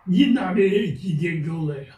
你拿的几点钟来呀？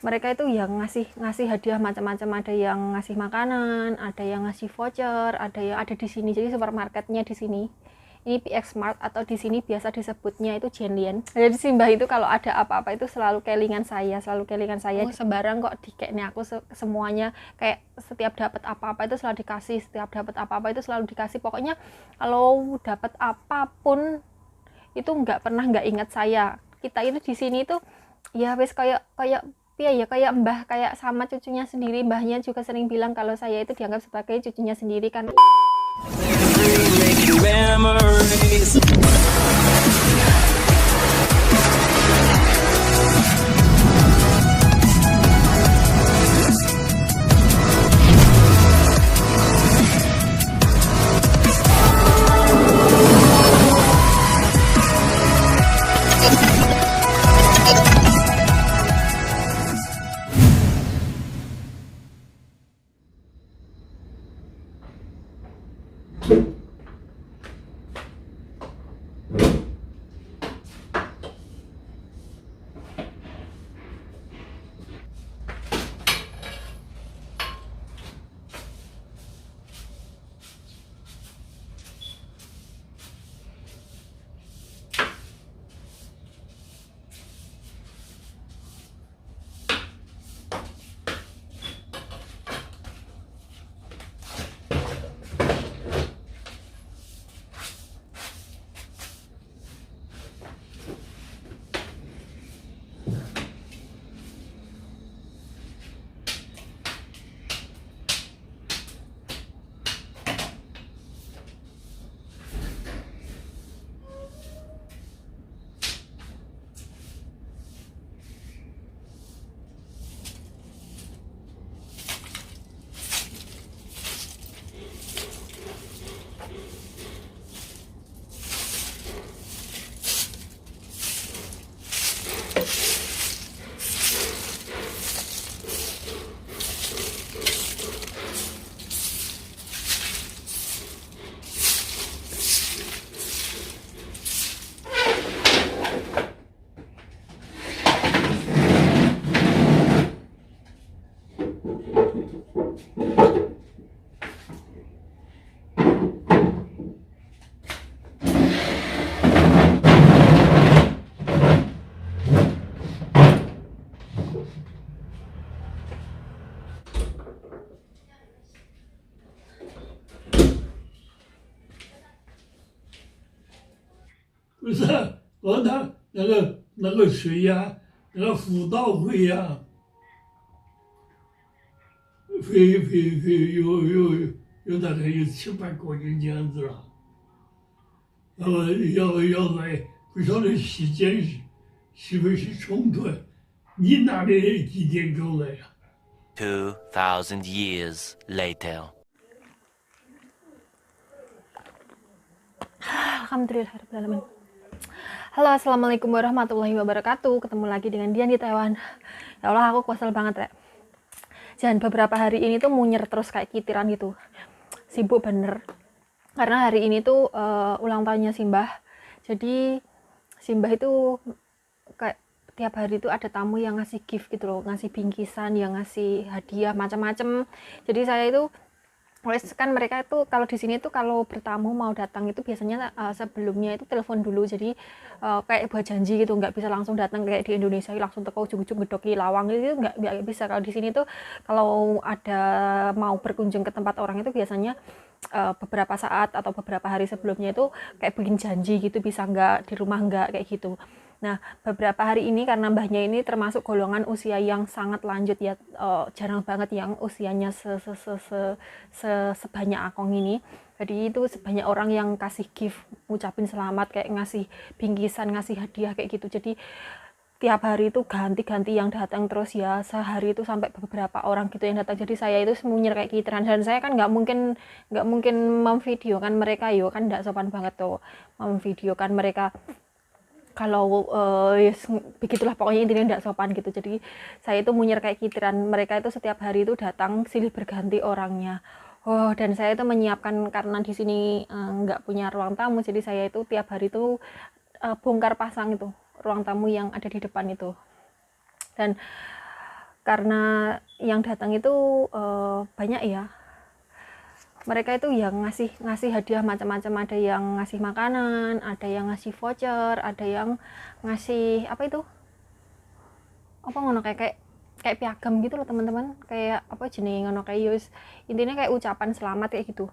Mereka itu yang ngasih hadiah macam-macam, ada yang ngasih makanan, ada yang ngasih voucher, ada yang ada di sini. Jadi supermarketnya di sini. Ini PX Mart atau di sini biasa disebutnya itu Jenlian. Jadi Simbah itu kalau ada apa-apa itu selalu kelingan saya, sembarang kok dikeknya aku semuanya kayak setiap dapat apa-apa itu selalu dikasih, setiap dapat apa-apa itu selalu dikasih. Pokoknya kalau dapat apapun itu nggak ingat saya. Kita itu di sini tuh ya wes kayak kayak mbah, kayak sama cucunya sendiri. Mbahnya juga sering bilang kalau saya itu dianggap sebagai cucunya sendiri kan.不是，我那个水呀，那个辅导费呀，费有大概有700块钱这样子了。要来不晓得时间是不是冲突？你拿的几点钟来呀？ 2,000 years later. Alhamdulillahirrahmanirrahim. Halo, assalamualaikum warahmatullahi wabarakatuh. Ketemu lagi dengan Dian di Taiwan. Ya Allah, aku kesel banget, Rek. Jangan beberapa hari ini tuh munyer terus kayak kitiran gitu. Sibuk bener. Karena hari ini tuh ulang tahunnya Simbah. Jadi Simbah itu kayak tiap hari itu ada tamu yang ngasih gift gitu loh, ngasih bingkisan, yang ngasih hadiah macam-macam. Jadi saya itu kan mereka itu kalau di sini tuh kalau bertamu mau datang itu biasanya sebelumnya itu telepon dulu. Jadi kayak buat janji gitu, nggak bisa langsung datang kayak di Indonesia langsung teko ujung-ujung gedoki lawang gitu, nggak bisa. Kalau di sini tuh kalau ada mau berkunjung ke tempat orang itu biasanya beberapa saat atau beberapa hari sebelumnya itu kayak bikin janji gitu, bisa nggak di rumah nggak kayak gitu. Nah, beberapa hari ini karena mbahnya ini termasuk golongan usia yang sangat lanjut ya, jarang banget yang usianya sebanyak Akong ini. Jadi itu sebanyak orang yang kasih gift, ngucapin selamat, kayak ngasih bingkisan, ngasih hadiah kayak gitu. Jadi tiap hari itu ganti-ganti yang datang terus ya, sehari itu sampai beberapa orang gitu yang datang. Jadi saya itu semunyir kayak kitiran, dan saya kan nggak mungkin memvideokan mereka, yo kan nggak sopan banget tuh memvideokan mereka. Kalau yes, begitulah pokoknya intinya tidak sopan gitu. Jadi saya itu munyir kayak kitiran. Mereka itu setiap hari itu datang silih berganti orangnya. Oh, dan saya itu menyiapkan karena di sini nggak punya ruang tamu, jadi saya itu tiap hari itu bongkar pasang itu ruang tamu yang ada di depan itu. Dan karena yang datang itu banyak ya, mereka itu yang ngasih hadiah macam-macam, ada yang ngasih makanan, ada yang ngasih voucher, ada yang ngasih apa itu, apa ngono, kayak piagam gitu loh teman-teman, kayak apa jenenge ngono, kayak yus intinya kayak ucapan selamat kayak gitu.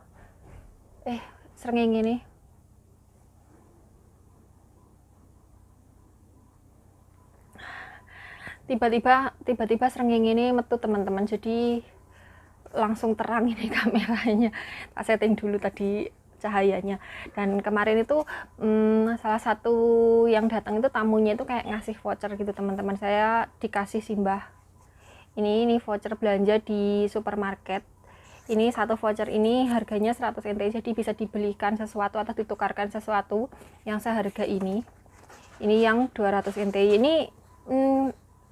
Srengenge nih. Tiba-tiba srengenge ini metu teman-teman, jadi langsung terang ini kameranya. Tak setting dulu tadi cahayanya. Dan kemarin itu salah satu yang datang itu tamunya itu kayak ngasih voucher gitu teman-teman. Saya dikasih simbah. Ini voucher belanja di supermarket. Ini satu voucher ini harganya 100 NT, jadi bisa dibelikan sesuatu atau ditukarkan sesuatu yang seharga ini. Ini yang 200 NT. Ini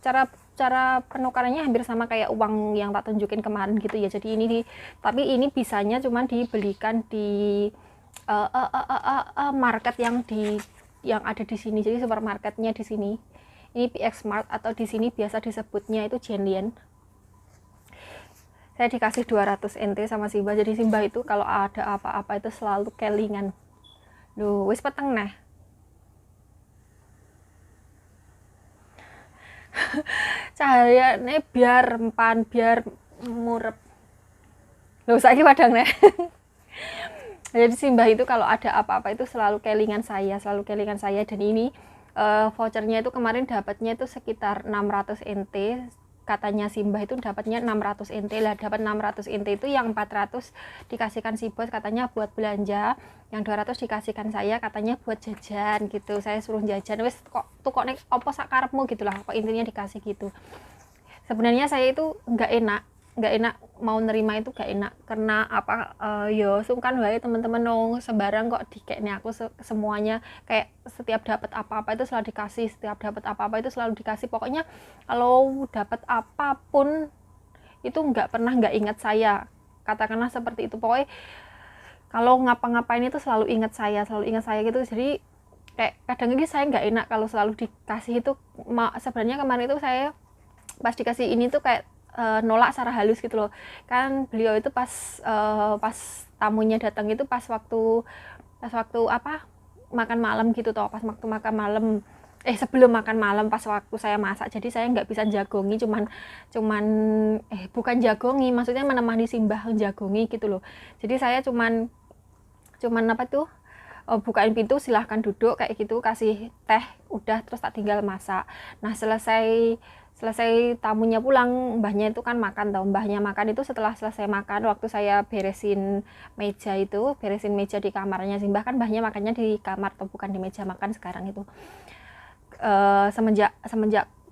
cara penukarannya hampir sama kayak uang yang tak tunjukin kemarin gitu ya. Jadi tapi ini bisanya cuman dibelikan di market yang ada di sini. Jadi supermarketnya di sini. Ini PX Mart atau di sini biasa disebutnya itu Jenlien. Saya dikasih 200 NT sama Simbah. Jadi Simbah itu kalau ada apa-apa itu selalu kelingan. Duh, wis peteng neh. Cahayanya biar empan, biar murep. Loh, saiki padang nih. Jadi Simbah itu kalau ada apa-apa itu selalu kelingan saya, dan ini vouchernya itu kemarin dapatnya itu sekitar 600 NT. Katanya Simbah itu dapatnya 600 NT lah, dapat 600 NT itu yang 400 dikasihkan si bos katanya buat belanja, yang 200 dikasihkan saya katanya buat jajan gitu. Saya suruh jajan, wes kok nek opo sak karepmu gitulah, kok intinya dikasih gitu. Sebenarnya saya itu nggak enak mau nerima itu gak enak, karena apa yo sungkan wae teman-teman dong, sembarang kok dikekne aku semuanya, kayak setiap dapat apa-apa itu selalu dikasih, pokoknya kalau dapat apapun itu nggak pernah nggak ingat saya, katakanlah seperti itu. Pokoknya kalau ngapa-ngapain itu selalu ingat saya gitu. Jadi kayak kadang ini saya nggak enak kalau selalu dikasih itu. Sebenarnya kemarin itu saya pas dikasih ini tuh kayak nolak secara halus gitu loh. Kan beliau itu pas tamunya datang itu pas waktu apa makan malam gitu toh, pas waktu makan malam sebelum makan malam pas waktu saya masak. Jadi saya nggak bisa jagongi, bukan jagongi, maksudnya menemani Simbah jagongi gitu loh. Jadi saya cuman apa tuh, bukain pintu, silahkan duduk kayak gitu, kasih teh, udah, terus tak tinggal masak. Nah selesai tamunya pulang, mbahnya itu kan makan tau. Mbahnya makan itu setelah selesai makan, waktu saya beresin meja di kamarnya Simbah, kan mbahnya makannya di kamar atau bukan di meja makan sekarang itu. Semenjak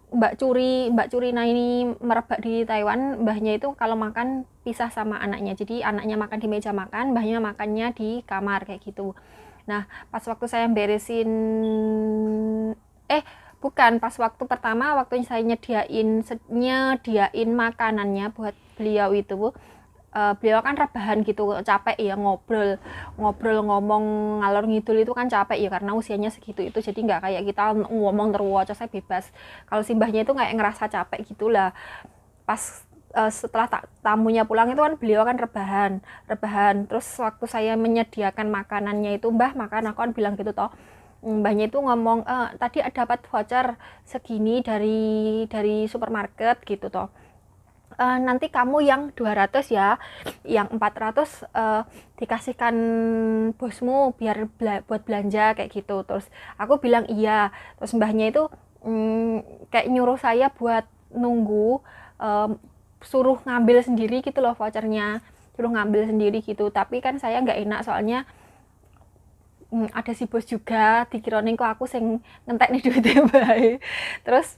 Mbak Curi nah ini merebak di Taiwan, mbahnya itu kalau makan pisah sama anaknya. Jadi anaknya makan di meja makan, mbahnya makannya di kamar kayak gitu. Nah, pas waktu saya beresin bukan, pas waktu pertama waktu saya nyediain makanannya buat beliau itu, beliau kan rebahan gitu, capek ya, ngobrol ngomong ngalor ngidul itu kan capek ya, karena usianya segitu itu. Jadi nggak kayak kita ngomong terus saya bebas. Kalau Simbahnya itu kayak ngerasa capek gitulah. Pas setelah tamunya pulang itu kan beliau kan rebahan. Terus waktu saya menyediakan makanannya itu, Mbah makan, aku kan bilang gitu toh. Mbahnya itu ngomong, tadi dapat voucher segini dari supermarket gitu toh. Nanti kamu yang 200 ya, yang 400 dikasihkan bosmu biar buat belanja kayak gitu. Terus aku bilang iya. Terus mbahnya itu kayak nyuruh saya buat nunggu, suruh ngambil sendiri gitu loh vouchernya, gitu. Tapi kan saya nggak enak, soalnya ada si bos juga, dikirain kok aku sing ngentek nih duitnya bae. Terus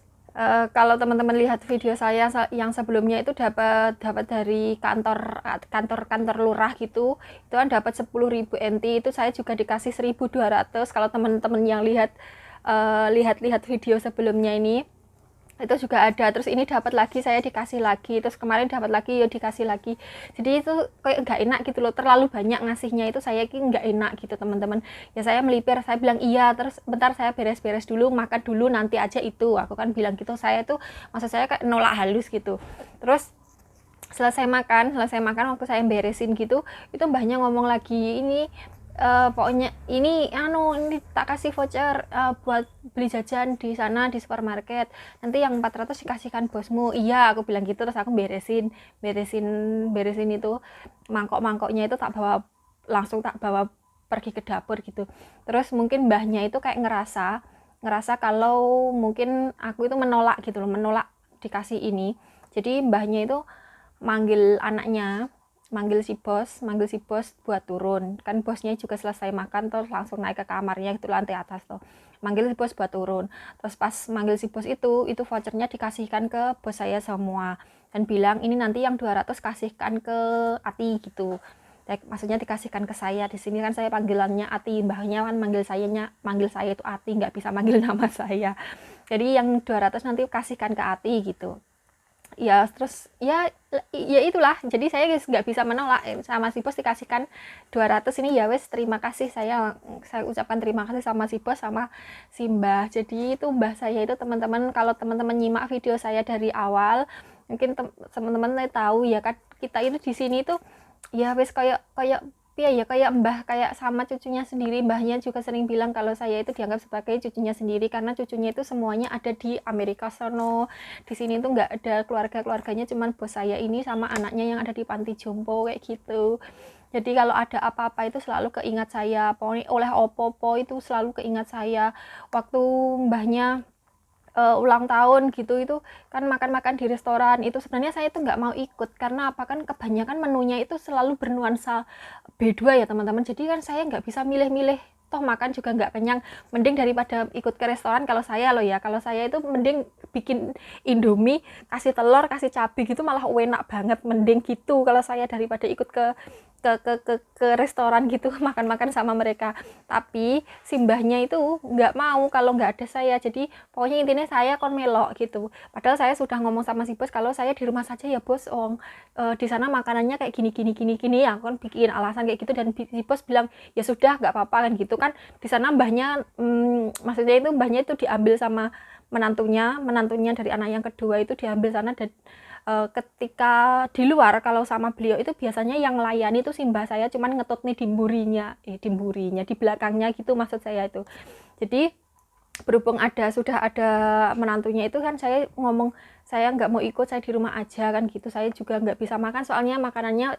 kalau teman-teman lihat video saya yang sebelumnya itu dapat dari kantor lurah gitu, itu kan dapat 10.000 NT, itu saya juga dikasih 1.200. Kalau teman-teman yang lihat video sebelumnya ini itu juga ada, terus ini dapat lagi, saya dikasih lagi, terus kemarin dapat lagi, ya dikasih lagi. Jadi itu kayak nggak enak gitu loh, terlalu banyak ngasihnya itu saya ki nggak enak gitu teman-teman. Ya saya melipir, saya bilang iya, terus bentar saya beres-beres dulu, makan dulu, nanti aja itu, aku kan bilang gitu. Saya tuh maksud saya kayak nolak halus gitu. Terus selesai makan waktu saya beresin gitu, itu mbahnya ngomong lagi, ini pokoknya ini tak kasih voucher buat beli jajan di sana di supermarket, nanti yang 400 dikasihkan bosmu. Iya, aku bilang gitu. Terus aku beresin itu mangkok-mangkoknya itu langsung tak bawa pergi ke dapur gitu. Terus mungkin mbahnya itu kayak ngerasa kalau mungkin aku itu menolak gitu loh, menolak dikasih ini. Jadi mbahnya itu manggil anaknya, manggil si bos buat turun. Kan bosnya juga selesai makan terus langsung naik ke kamarnya itu lantai atas tuh. Manggil si bos buat turun. Terus pas manggil si bos itu vouchernya dikasihkan ke bos saya semua dan bilang ini nanti yang 200 kasihkan ke Ati gitu. Maksudnya dikasihkan ke saya. Di sini kan saya panggilannya Ati, mbahnya kan manggil saya itu Ati, nggak bisa manggil nama saya. Jadi yang 200 nanti kasihkan ke Ati gitu. Ya terus ya itulah, jadi saya nggak bisa menolak. Sama si bos dikasihkan 200 ini, ya wes terima kasih, saya ucapkan terima kasih sama si bos sama si mbah. Jadi itu mbah saya itu teman-teman, kalau teman-teman nyimak video saya dari awal mungkin teman-teman tahu ya kan, kita itu di sini tuh ya wes kayak mbah, kayak sama cucunya sendiri. Mbahnya juga sering bilang kalau saya itu dianggap sebagai cucunya sendiri karena cucunya itu semuanya ada di Amerika sono. Di sini tuh nggak ada keluarganya, cuman bos saya ini sama anaknya yang ada di panti jompo kayak gitu. Jadi kalau ada apa-apa itu selalu keingat saya, pokoknya oleh opo-opo itu selalu keingat saya. Waktu mbahnya ulang tahun gitu, itu kan makan-makan di restoran, itu sebenarnya saya itu nggak mau ikut karena apa, kan kebanyakan menunya itu selalu bernuansa B2 ya teman-teman. Jadi kan saya nggak bisa milih-milih, toh makan juga nggak kenyang. Mending daripada ikut ke restoran, kalau saya loh ya, kalau saya itu mending bikin Indomie, kasih telur, kasih cabai gitu, malah enak banget, mending gitu kalau saya daripada ikut ke restoran gitu makan-makan sama mereka. Tapi simbahnya itu nggak mau kalau nggak ada saya. Jadi pokoknya intinya saya kon melok gitu. Padahal saya sudah ngomong sama si bos kalau saya di rumah saja ya bos, di sana makanannya kayak gini ya, kon bikin alasan kayak gitu. Dan si bos bilang ya sudah nggak apa-apa kan gitu kan. Di sana mbahnya maksudnya itu mbahnya itu diambil sama menantunya dari anak yang kedua itu diambil sana. Dan ketika di luar kalau sama beliau itu biasanya yang layani itu simbah saya, cuman ngetut nih di belakangnya gitu maksud saya itu. Jadi berhubung sudah ada menantunya itu kan, saya ngomong saya nggak mau ikut, saya di rumah aja kan gitu. Saya juga nggak bisa makan soalnya makanannya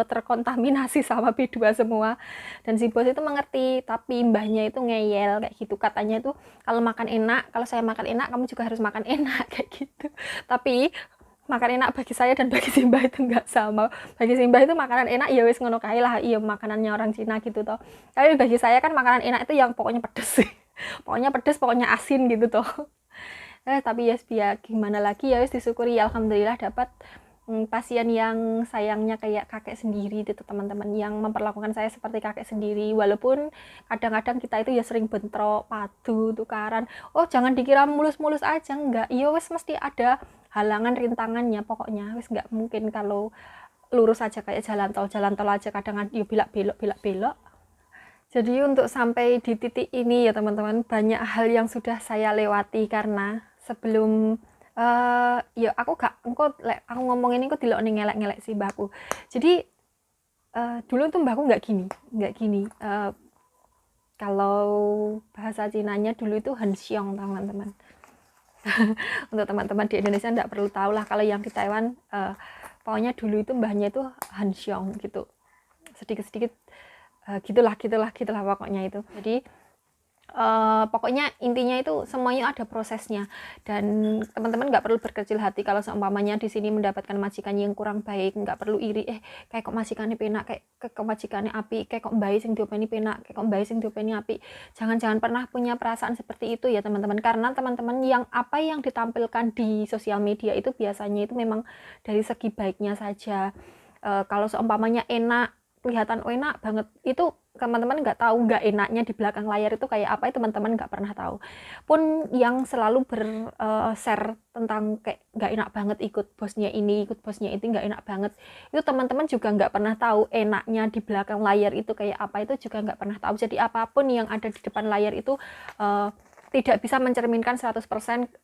terkontaminasi sama B2 semua. Dan si bos itu mengerti, tapi mbahnya itu ngeyel kayak gitu, katanya itu kalau saya makan enak kamu juga harus makan enak kayak gitu. Tapi makan enak bagi saya dan bagi Simbah itu nggak sama. Bagi Simbah itu makanan enak ya wes ngono kae lah, iya makanannya orang Cina gitu toh. Tapi bagi saya kan makanan enak itu yang pokoknya pedes sih. Pokoknya pedes, pokoknya asin gitu toh. Tapi ya gimana lagi, ya wes disyukuri, alhamdulillah dapat pasien yang sayangnya kayak kakek sendiri itu teman-teman, yang memperlakukan saya seperti kakek sendiri. Walaupun kadang-kadang kita itu ya sering bentrok, padu, tukaran. Oh jangan dikira mulus-mulus aja, enggak, iya wes mesti ada halangan rintangannya. Pokoknya wes nggak mungkin kalau lurus aja kayak jalan tol aja, kadang ya belok. Jadi untuk sampai di titik ini ya teman-teman, banyak hal yang sudah saya lewati. Karena sebelum ya aku ngomong ini aku dilok nih ngelek si mbahku. Jadi dulu tuh mbahku nggak gini. Kalau bahasa Cinanya dulu itu henxiong teman-teman. Untuk teman-teman di Indonesia nggak perlu tahu lah, kalau yang di Taiwan pokoknya dulu itu mbahnya itu henxiong gitu, sedikit gitulah pokoknya itu. Jadi pokoknya intinya itu semuanya ada prosesnya. Dan teman-teman nggak perlu berkecil hati kalau seumpamanya di sini mendapatkan majikan yang kurang baik. Nggak perlu iri, kayak kok majikannya penak, kayak majikannya api, kayak kok mbak sing diopeni penak, kayak kok mbak sing diopeni api. Jangan pernah punya perasaan seperti itu ya teman-teman. Karena teman-teman yang apa yang ditampilkan di sosial media itu biasanya itu memang dari segi baiknya saja. Kalau seumpamanya enak kelihatan enak banget. Itu teman-teman nggak tahu nggak enaknya di belakang layar itu kayak apa, teman-teman nggak pernah tahu. Pun yang selalu share tentang kayak nggak enak banget ikut bosnya ini, ikut bosnya itu nggak enak banget, itu teman-teman juga nggak pernah tahu enaknya di belakang layar itu kayak apa, itu juga nggak pernah tahu. Jadi apapun yang ada di depan layar itu tidak bisa mencerminkan 100%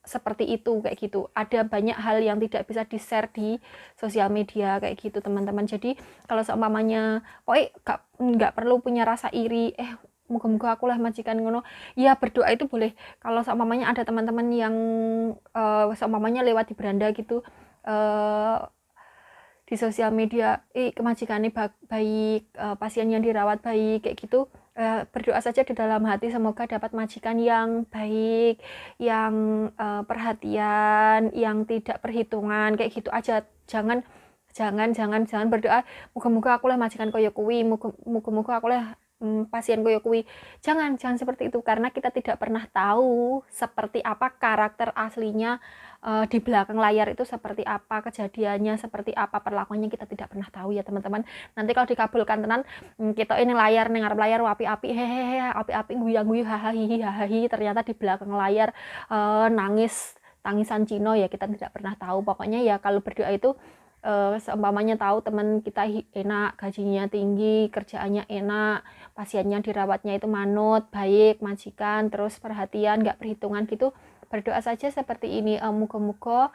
seperti itu kayak gitu. Ada banyak hal yang tidak bisa di-share di sosial media kayak gitu teman-teman. Jadi kalau seumpamanya pokoknya nggak perlu punya rasa iri, moga-moga aku lah majikan ngono. Ya berdoa itu boleh. Kalau seumpamanya ada teman-teman yang seumpamanya lewat di beranda gitu, di sosial media, kemajikannya baik, pasien yang dirawat baik kayak gitu, berdoa saja di dalam hati semoga dapat majikan yang baik, yang perhatian, yang tidak perhitungan kayak gitu aja. Jangan berdoa moga-moga aku lah majikan koyo kuwi, moga-moga aku lah pasien koyo kuwi. Jangan seperti itu, karena kita tidak pernah tahu seperti apa karakter aslinya di belakang layar itu, seperti apa kejadiannya, seperti apa perlakuannya, kita tidak pernah tahu ya teman-teman. Nanti kalau dikabulkan tenan, kita ini layar ning ngarep layar api-api hehehe, api-api guyu-guyu hahaha, ternyata di belakang layar tangisan Cino ya, kita tidak pernah tahu. Pokoknya ya kalau berdoa itu seumpamanya tahu teman kita enak, gajinya tinggi, kerjaannya enak, pasiennya dirawatnya itu manut, baik, majikan, terus perhatian, nggak perhitungan gitu, berdoa saja seperti ini. Moga-moga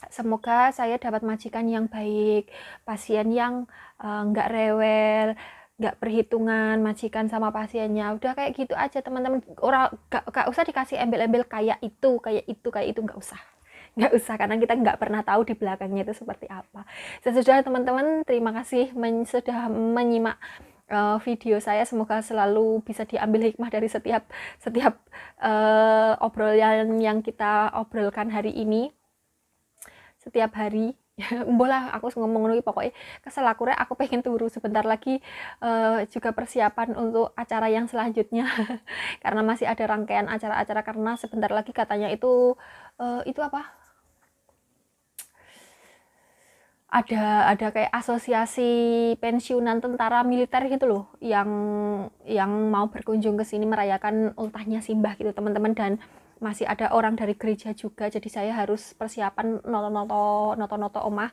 semoga saya dapat majikan yang baik, pasien yang nggak rewel, nggak perhitungan, majikan sama pasiennya. Udah kayak gitu aja teman-teman. Orang gak usah dikasih embel-embel kayak itu nggak usah, karena kita nggak pernah tahu di belakangnya itu seperti apa. Sudah teman-teman, terima kasih sudah menyimak video saya. Semoga selalu bisa diambil hikmah dari setiap obrolan yang kita obrolkan hari ini, setiap hari. Bola aku ngomong lagi, pokoknya kesel aku pengen turu sebentar lagi, juga persiapan untuk acara yang selanjutnya karena masih ada rangkaian acara-acara, karena sebentar lagi katanya itu apa, ada kayak asosiasi pensiunan tentara militer gitu loh, yang mau berkunjung ke sini merayakan ultahnya Simbah gitu teman-teman, dan masih ada orang dari gereja juga. Jadi saya harus persiapan noto omah,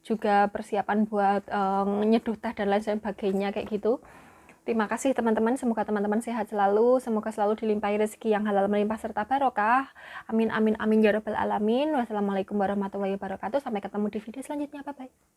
juga persiapan buat nyeduh teh dan lain sebagainya kayak gitu. Terima kasih teman-teman, semoga teman-teman sehat selalu, semoga selalu dilimpahi rezeki yang halal melimpah serta barokah. Amin amin amin ya rabbal alamin. Wassalamualaikum warahmatullahi wabarakatuh. Sampai ketemu di video selanjutnya. Bye bye.